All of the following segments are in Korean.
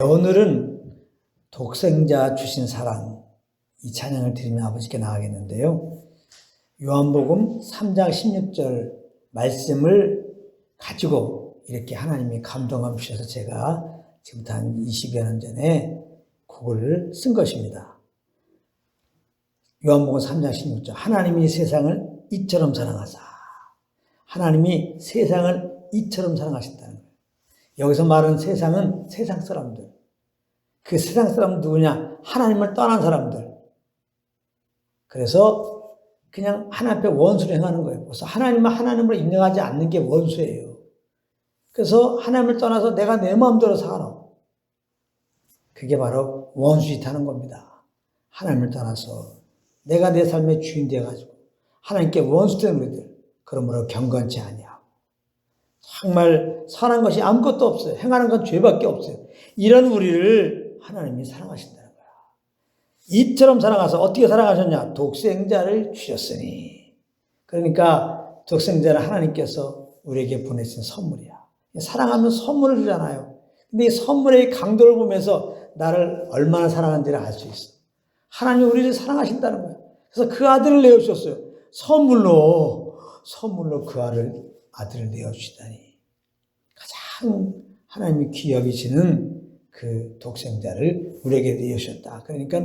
오늘은 독생자 주신 사랑, 이 찬양을 드리며 아버지께 나가겠는데요. 요한복음 3장 16절 말씀을 가지고 이렇게 하나님이 감동함 주셔서 제가 지금부터 한 20여 년 전에 곡을 쓴 것입니다. 요한복음 3장 16절 하나님이 세상을 이처럼 사랑하사, 하나님이 세상을 이처럼 사랑하신다는 거예요. 여기서 말하는 세상은 세상 사람들. 그 세상 사람은 누구냐? 하나님을 떠난 사람들. 그래서 그냥 하나님 앞에 원수를 행하는 거예요. 그래서 하나님을 하나님으로 인정하지 않는 게 원수예요. 그래서 하나님을 떠나서 내가 내 마음대로 살아. 그게 바로 원수짓하는 겁니다. 하나님을 떠나서 내가 내 삶의 주인 되어가지고 하나님께 원수된 우리들, 그러므로 경건치 아니하고 정말 선한 것이 아무것도 없어요. 행하는 건 죄밖에 없어요. 이런 우리를 하나님이 사랑하신다는 거야. 이처럼 사랑하셔서 어떻게 사랑하셨냐? 독생자를 주셨으니. 그러니까 독생자를 하나님께서 우리에게 보내신 선물이야. 사랑하면 선물을 주잖아요. 근데 이 선물의 강도를 보면서 나를 얼마나 사랑하는지를 알 수 있어. 하나님이 우리를 사랑하신다는 거야. 그래서 그 아들을 내어주셨어요. 선물로 그 아들을 내어주시다니. 가장 하나님이 귀히 여기시는 그 독생자를 우리에게 내어주셨다. 그러니까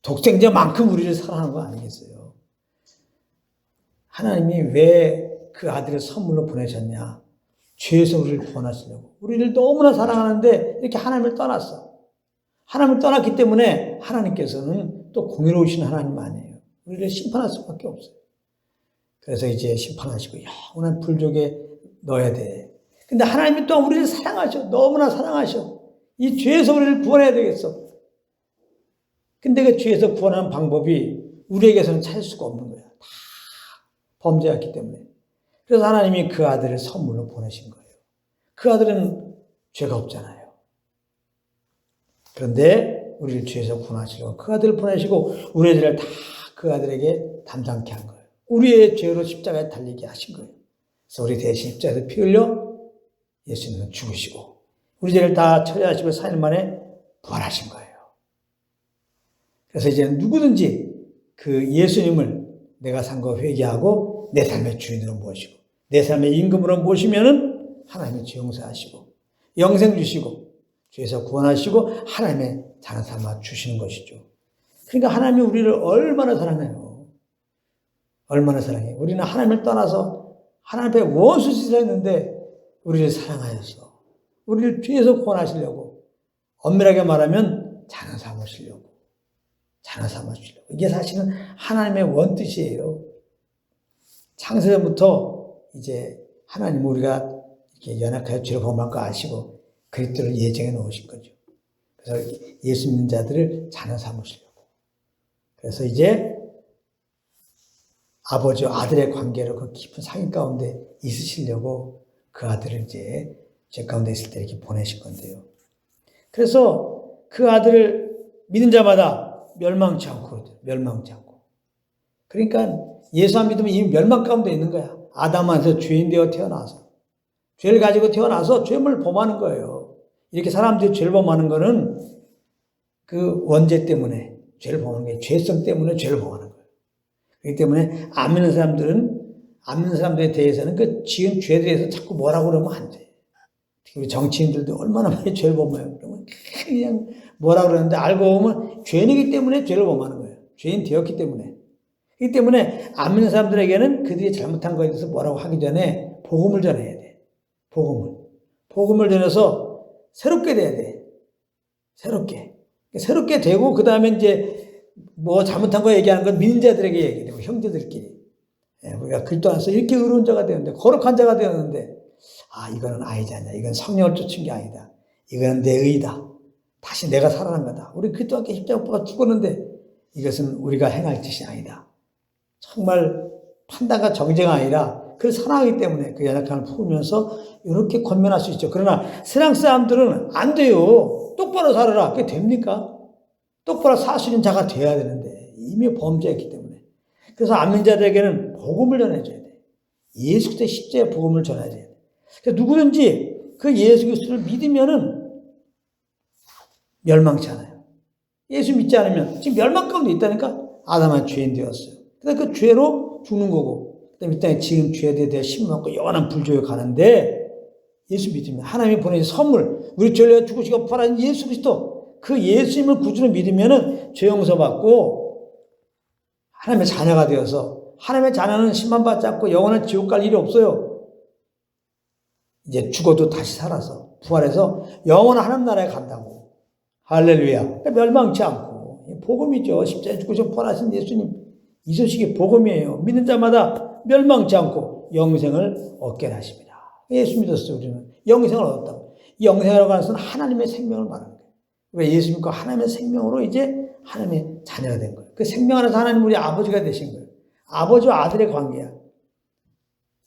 독생자만큼 우리를 사랑하는 거 아니겠어요? 하나님이 왜 그 아들을 선물로 보내셨냐? 죄에서 우리를 구원하시려고. 우리를 너무나 사랑하는데 이렇게 하나님을 떠났어. 하나님을 떠났기 때문에 하나님께서는 또 공의로우신 하나님 아니에요. 우리를 심판할 수밖에 없어요. 그래서 이제 심판하시고 영원한 불족에 넣어야 돼. 근데 하나님이 또 우리를 사랑하셔. 너무나 사랑하셔. 이 죄에서 우리를 구원해야 되겠어. 근데 그 죄에서 구원하는 방법이 우리에게서는 찾을 수가 없는 거야. 다 범죄였기 때문에. 그래서 하나님이 그 아들을 선물로 보내신 거예요. 그 아들은 죄가 없잖아요. 그런데 우리를 죄에서 구원하시려고 그 아들을 보내시고 우리 죄를 다 그 아들에게 담당케 한 거예요. 우리의 죄로 십자가에 달리게 하신 거예요. 그래서 우리 대신 십자가에서 피 흘려 예수님은 죽으시고 우리 죄를 다 처리하시고 4일 만에 부활하신 거예요. 그래서 이제 누구든지 그 예수님을 내가 산 거 회개하고 내 삶의 주인으로 모시고 내 삶의 임금으로 모시면은 하나님의 죄 용서하시고 영생 주시고 죄에서 구원하시고 하나님의 자녀 삼아 주시는 것이죠. 그러니까 하나님이 우리를 얼마나 사랑해요. 얼마나 사랑해요. 우리는 하나님을 떠나서 하나님 앞에 원수짓을 했는데 우리를 사랑하셔서 우리를 죄에서 구원하시려고 엄밀하게 말하면 자녀 삼으시려고 자녀 삼아주시려고. 이게 사실은 하나님의 원뜻이에요. 창세전부터 이제 하나님 우리가 이렇게 연약하여 죄를 범할 거 아시고 그리스도를 예정해 놓으신 거죠. 그래서 예수 믿는 자들을 자녀 삼으시려고. 그래서 이제 아버지와 아들의 관계로 그 깊은 상인 가운데 있으시려고 그 아들을 이제 죄 가운데 있을 때 이렇게 보내신 건데요. 그래서 그 아들을 믿는 자마다 멸망치 않고. 그러니까 예수 안 믿으면 이미 멸망 가운데 있는 거야. 아담한테서 죄인 되어 태어나서. 죄를 가지고 태어나서 죄를 범하는 거예요. 이렇게 사람들이 죄를 범하는 거는 그 원죄 때문에 죄를 범하는 거예요. 죄성 때문에 죄를 범하는 거예요. 그렇기 때문에 안 믿는 사람들에 대해서는 그 지은 죄에 대해서 자꾸 뭐라고 그러면 안 돼. 특히 우리 정치인들도 얼마나 많이 죄를 범해요. 그러면 그냥 뭐라고 그러는데 알고 보면 죄인이기 때문에 죄를 범하는 거예요. 죄인 되었기 때문에. 그렇기 때문에 안 믿는 사람들에게는 그들이 잘못한 거에 대해서 뭐라고 하기 전에 복음을 전해야 돼. 복음을 전해서 새롭게 돼야 돼. 새롭게 되고 그 다음에 이제 뭐 잘못한 거 얘기하는 건 믿는 자들에게 얘기해요. 형제들끼리. 우리가 그리스도 안에서 이렇게 의로운 자가 되었는데 거룩한 자가 되었는데 이거는 아니지 않냐. 이건 성령을 쫓은 게 아니다. 이거는 내 의다. 다시 내가 살아난 거다. 우리 그리스도 함께 십자가 못 박아 죽었는데 이것은 우리가 행할 짓이 아니다. 정말 판단과 정죄가 아니라 그를 사랑하기 때문에 그 연약함을 품으면서 이렇게 권면할 수 있죠. 그러나 세상 사람들은 안 돼요. 똑바로 살아라. 그게 됩니까? 똑바로 살 수 있는 자가 돼야 되는데 이미 범죄했기 때문에. 그래서 안 믿는 자들에게는 복음을 전해줘야 돼. 예수 그리스도의 십자가의 복음을 전해야 돼. 그래서 누구든지 그 예수 그리스도를 믿으면은 멸망치 않아요. 예수 믿지 않으면 지금 멸망 가운데 있다니까. 아담은 죄인 되었어요. 그래서 그 죄로 죽는 거고, 그다음에 이 땅에 지금 죄에 대해 심판받고 영원한 불조에 가는데, 예수 믿으면 하나님이 보내신 선물, 우리 죄를 위하여 죽으시고 부활하신 예수 그리스도, 그 예수님을 구주로 믿으면은 죄 용서받고 하나님의 자녀가 되어서, 하나님의 자녀는 심판받지 않고 영원한 지옥 갈 일이 없어요. 이제 죽어도 다시 살아서 부활해서 영원한 하나님 나라에 간다고. 할렐루야. 그러니까 멸망치 않고 복음이죠. 십자가에 죽으시고 부활하신 예수님, 이 소식이 복음이에요. 믿는 자마다 멸망치 않고 영생을 얻게 하십니다. 예수 믿었어요. 우리는 영생을 얻었다고. 이 영생이라고 하는 것은 하나님의 생명을 말하는 거예요. 왜 예수 믿고 하나님의 생명으로 이제 하나님의 자녀가 된 거예요. 그 생명 안에서 하나님 우리 아버지가 되신 거예요. 아버지와 아들의 관계야.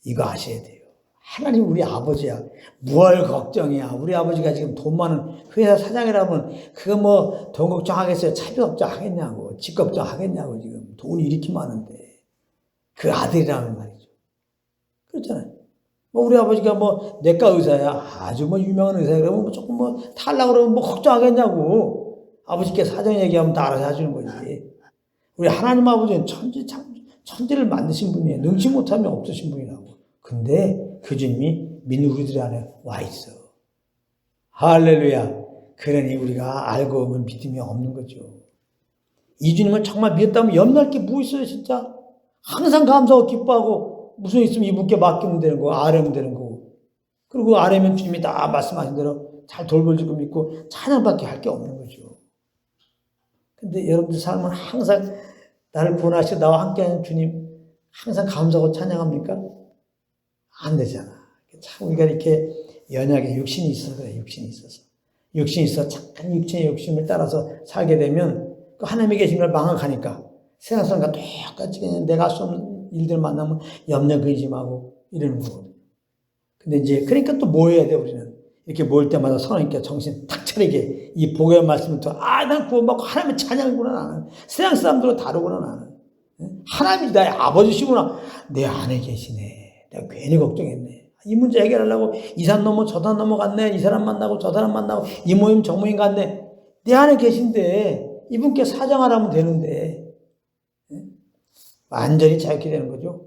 이거 아셔야 돼요. 하나님 우리 아버지야. 뭘 걱정이야. 우리 아버지가 지금 돈 많은 회사 사장이라면 그거 뭐 돈 걱정하겠어요? 차비 걱정하겠냐고. 집 걱정하겠냐고. 지금 돈이 이렇게 많은데. 그 아들이라는 말이죠. 그렇잖아요. 뭐 우리 아버지가 뭐 내과 의사야. 아주 뭐 유명한 의사야. 그러면 뭐 조금 뭐 탈라고 그러면 뭐 걱정하겠냐고. 아버지께 사정 얘기하면 다 알아서 해주는 거지. 우리 하나님 아버지는 천지를 만드신 분이에요. 능치 못하면 없으신 분이라고. 근데 그 주님이 믿는 우리들 안에 와 있어. 할렐루야. 그러니 우리가 알고 보면 믿음이 없는 거죠. 이 주님을 정말 믿었다면 염려할 게 뭐 있어요, 진짜? 항상 감사하고 기뻐하고 무슨 일 있으면 이분께 맡기면 되는 거고, 아뢰면 되는 거고. 그리고 아뢰면 주님이 다 말씀하신 대로 잘 돌볼지고 믿고 찬양밖에 할 게 없는 거죠. 근데 여러분들 삶은 항상 나를 구원하시고 나와 함께하는 주님 항상 감사하고 찬양합니까? 안 되잖아. 참 우리가 이렇게 연약에 육신이 있어서 그래. 육신이 있어 잠깐 육체의 욕심을 따라서 살게 되면 그 하나님이 계신 걸 망각하니까 세상 사람과 똑같이 그냥 내가 할 수 없는 일들 만나면 염려 근심하고 이러는 거거든. 근데 이제 그러니까 또 뭐 해야 돼 우리는? 이렇게 모일 때마다 성령님께 정신 탁 차리게 이 복음의 말씀을 또 난 구원받고 하나님의 찬양이구나 나는. 세상 사람들은 다르구나 나는. 하나님이 나의 아버지시구나. 내 안에 계시네. 내가 괜히 걱정했네. 이 문제 해결하려고 이 산 넘어 저 산 넘어갔네. 이 사람 만나고 저 사람 만나고 이 모임 저 모임 갔네. 내 안에 계신데 이분께 사정하라면 되는데 완전히 자유케 되는 거죠.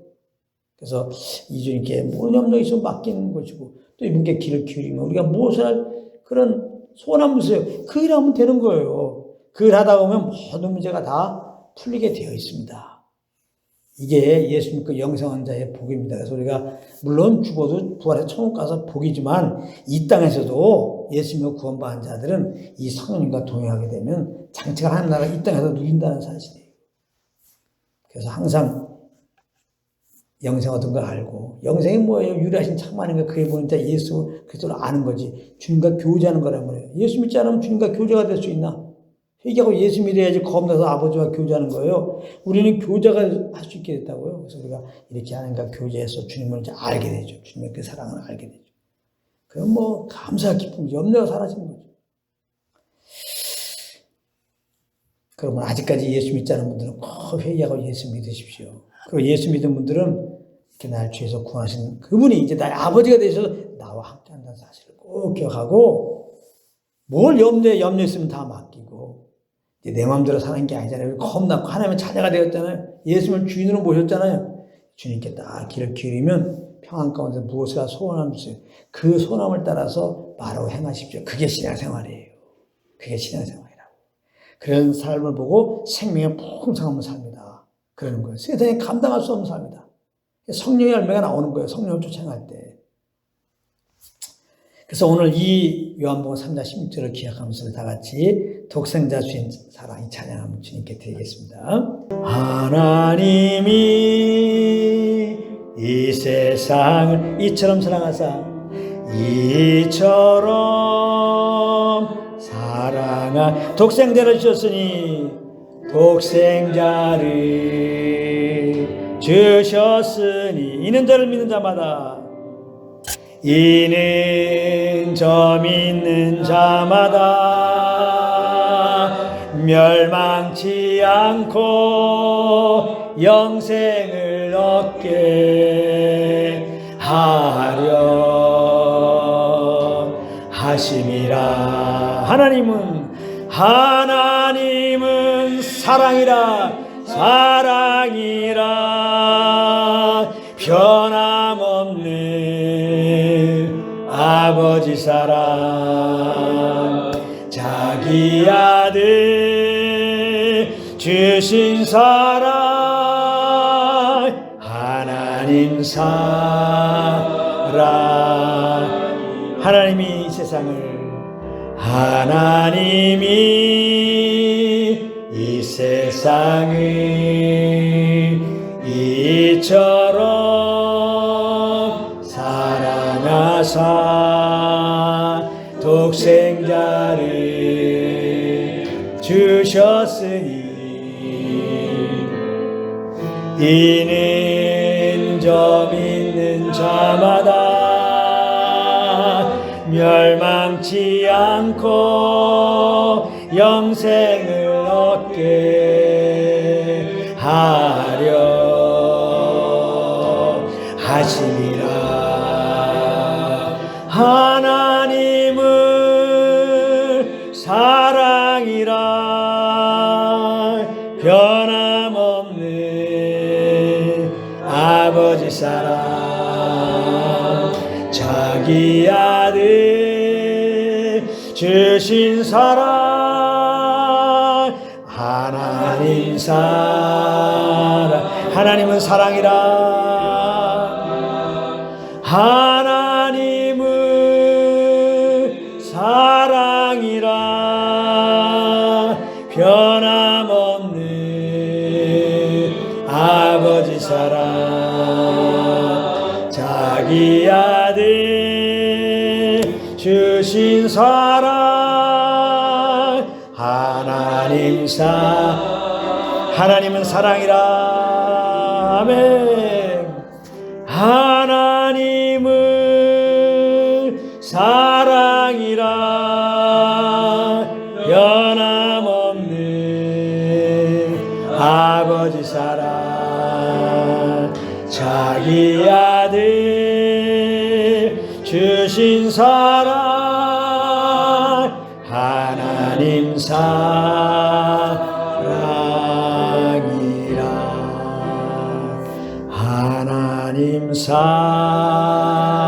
그래서 이 주님께 모든 염려가 있으면 맡기는 것이고 또 이분께 귀를 기울이면 우리가 무엇을 할 그런 소원한 문제예요. 그 일하면 되는 거예요. 그 일 하다 보면 모든 문제가 다 풀리게 되어 있습니다. 이게 예수 믿고 영생한 자의 복입니다. 그래서 우리가 물론 죽어도 부활해서 천국 가서 복이지만 이 땅에서도 예수 믿고 구원받은 자들은 이 성령님과 동행하게 되면 장차가 하나님 나라 이 땅에서 누린다는 사실이에요. 그래서 항상 영생 얻은 걸 알고 영생이 뭐예요? 유일하신 참만인가 그에 보는 자 예수 그리스도를 아는 거지. 주님과 교제하는 거란 말이에요. 예수 믿지 않으면 주님과 교제가 될 수 있나? 회개하고 예수 믿어야지 겁나서 아버지와 교제하는 거예요. 우리는 교제가 할 수 있게 됐다고요. 그래서 우리가 이렇게 하나님과 교제해서 주님을 이제 알게 되죠. 주님의 그 사랑을 알게 되죠. 그럼 뭐 감사 기쁨, 염려가 사라지는 거죠. 그러면 아직까지 예수 믿지 않은 분들은 꼭 회개하고 예수 믿으십시오. 그리고 예수 믿은 분들은 이렇게 날 죄에서 구원하신 그분이 이제 나의 아버지가 되셔서 나와 함께 한다는 사실을 꼭 기억하고 뭘 염려 있으면 다 맡기고 내 마음대로 사는 게 아니잖아요. 겁나고 하나님의 자녀가 되었잖아요. 예수님을 주인으로 모셨잖아요. 주님께 딱 길을 기울이면 평안 가운데 무엇을 소원함이 있어요. 그 소원함을 따라서 바로 행하십시오. 그게 신앙생활이에요. 그게 신앙생활이라고. 그런 삶을 보고 생명의 풍성함을 삽니다. 그러는 거예요. 세상에 감당할 수 없는 삶이다. 성령의 열매가 나오는 거예요. 성령을 쫓아갈 때. 그래서 오늘 이 요한복음 3장 16절을 기억하면서 다 같이 독생자 주인 사랑이 찬양하면 주님께 드리겠습니다. 하나님이 이 세상을 이처럼 사랑하사 이처럼 사랑한 독생자를 주셨으니 독생자를 주셨으니 이는 저를 믿는 자마다 이는 저 믿는 자마다 멸망치 않고 영생을 얻게 하려 하심이라. 하나님은 하나님은 사랑이라 사랑이라 변함없는 아버지 사랑 자기 아들 주신 사랑 하나님 사랑 하나님이 이 세상을 하나님이 이 세상을 이처럼 사랑하사 독생자를 주셨으니 이는 점 있는 자마다 멸망치 않고 영생을 얻게 하려 하시니라. 하나님은 사랑이라 변함없는 아버지 사랑 자기 아들 주신 사랑 하나님 사랑 하나님은 사랑이라 하나님은 사랑이라 변함없는 아버지 사랑 자기 아들 주신 사랑 하나님 하나님은 사랑이라 아멘 하나님은 사랑이라 변함없는 아버지 사랑 자기 아들 주신 사랑 하나님 사랑이라 하나님 사랑